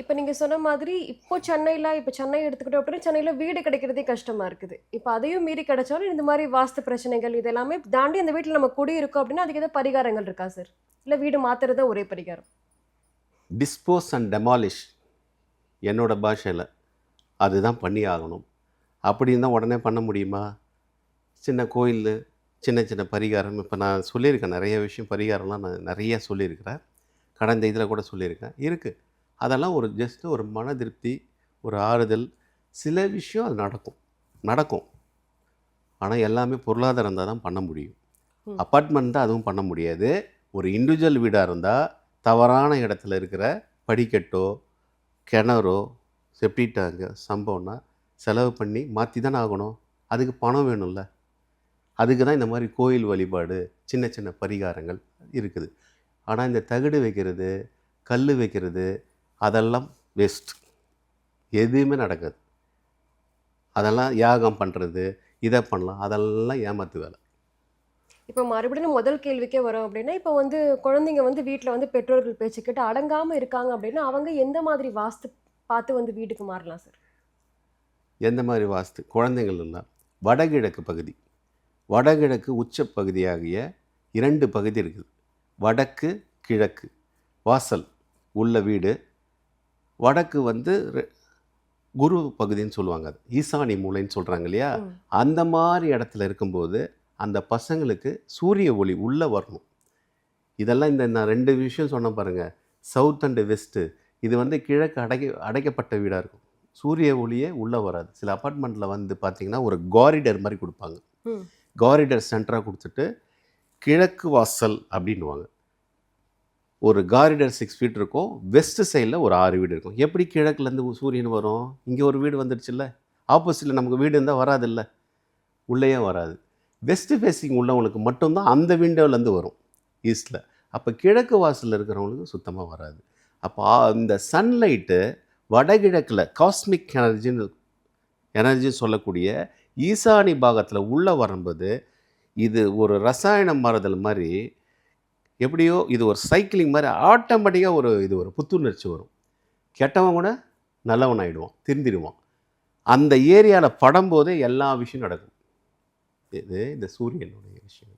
இப்ப நீங்க சொன்ன மாதிரி, இப்ப சென்னை எடுத்துக்கிட்டோம் அப்படின்னா, சென்னையில வீடு கிடைக்கிறதே கஷ்டமா இருக்குது. இப்ப அதையும் மீறி கிடைச்சாலும், இந்த மாரி வாஸ்து பிரச்சனைகள் இது எல்லாமே தாண்டி அந்த வீட்ல நம்ம குடியிருக்கோம் அப்படின்னா, அதுக்கு ஏதாவது பரிகாரங்கள் இருக்கா சார்? இல்ல வீடு மாத்துறது தான் ஒரே பரிகாரம்? டிஸ்போஸ் அண்ட் டெமாலிஷ் என்னோட பாஷையில் அதுதான் பண்ணி ஆகணும். அப்படி இருந்தால் உடனே பண்ண முடியுமா? சின்ன கோயில், சின்ன சின்ன பரிகாரம் இப்போ நான் சொல்லியிருக்கேன். நிறைய விஷயம் பரிகாரம்லாம் நான் நிறைய சொல்லியிருக்கிறேன். கடந்த இதில் கூட சொல்லியிருக்கேன். இருக்குது. அதெல்லாம் ஒரு ஜஸ்ட்டு ஒரு மன திருப்தி, ஒரு ஆறுதல். சில விஷயம் அது நடக்கும் நடக்கும். ஆனால் எல்லாமே பொருளாதாரம் இருந்தால் தான் பண்ண முடியும். அப்பார்ட்மெண்ட் தான் அதுவும் பண்ண முடியாது. ஒரு இண்டிவிஜுவல் வீடாக இருந்தால் தவறான இடத்துல இருக்கிற படிக்கட்டோ கிணறோ செப்டி டேங்கு சம்பவம்னா செலவு பண்ணி மாற்றி தானே ஆகணும். அதுக்கு பணம் வேணும்ல. அதுக்கு தான் இந்த மாதிரி கோயில் வழிபாடு, சின்ன சின்ன பரிகாரங்கள் இருக்குது. ஆனால் இந்த தகடு வைக்கிறது, கல் வைக்கிறது அதெல்லாம் வேஸ்ட். எதுவுமே நடக்காது. அதெல்லாம் யாகம் பண்ணுறது, இதை பண்ணலாம், அதெல்லாம் ஏமாத்து வேலை. இப்ப மறுபடியும் முதல் கேள்விக்கே வரோம் அப்படின்னா, இப்ப வந்து குழந்தைங்க வந்து வீட்ல வந்து பெற்றோர்கள் பேச்சு கேட்டு அடங்காம இருக்காங்க அப்படின்னா, அவங்க எந்த மாதிரி வாஸ்து பார்த்து வந்து வீட்டுக்கு மாறலாம் சார்? எந்த மாதிரி வாஸ்து? குழந்தைகள் எல்லாம் வடகிழக்கு பகுதி, வடகிழக்கு உச்ச பகுதியாகிய 2 பகுதி இருக்குது. வடக்கு, கிழக்கு. வாசல் உள்ள வீடு. வடக்கு வந்து குரு பகுதின்னு சொல்லுவாங்க. அது ஈசானி மூலைன்னு சொல்கிறாங்க இல்லையா? அந்த மாதிரி இடத்துல இருக்கும்போது அந்த பசங்களுக்கு சூரிய ஒளி உள்ளே வரணும். இதெல்லாம் இந்த நான் 2 விஷயம் சொன்னேன் பாருங்கள். South and west. இது வந்து கிழக்கு அடைக்கப்பட்ட வீடாக இருக்கும். சூரிய ஒளியே உள்ளே வராது. சில அப்பார்ட்மெண்ட்டில் வந்து பார்த்திங்கன்னா ஒரு காரிடர் மாதிரி கொடுப்பாங்க. காரிடர் சென்டராக கொடுத்துட்டு கிழக்கு வாசல் அப்படின்வாங்க. ஒரு காரிடர் 6 ஃபீட் இருக்கும். வெஸ்ட் சைடில் ஒரு 6 வீடு இருக்கும். எப்படி கிழக்குலேருந்து சூரியன் வரும்? இங்கே ஒரு வீடு வந்துடுச்சுல்ல. ஆப்போசிட்டில் நமக்கு வீடு இருந்தால் வராதில்ல. உள்ளேயே வராது. வெஸ்ட் ஃபேஸிங் உள்ளவங்களுக்கு மட்டும்தான் அந்த விண்டோலேருந்து வரும் ஈஸ்டில். அப்போ கிழக்கு வாசலில் இருக்கிறவங்களுக்கு சுத்தமாக வராது. அப்போ இந்த சன்லைட்டு வடகிழக்கில் காஸ்மிக் எனர்ஜின்னு சொல்லக்கூடிய ஈசானி பாகத்தில் உள்ளே வரும்போது இது ஒரு ரசாயனம் மாறுதல் மாதிரி எப்படியோ இது ஒரு சைக்கிளிங் மாதிரி ஆட்டோமேட்டிக்காக இது ஒரு புத்துணர்ச்சி வரும். கெட்டவன் கூட நல்லவன் ஆகிடுவான், திருந்திடுவான். அந்த ஏரியாவில் படும்போதே எல்லா விஷயம் நடக்கும். இது இந்த சூரியனுடைய விஷயம்.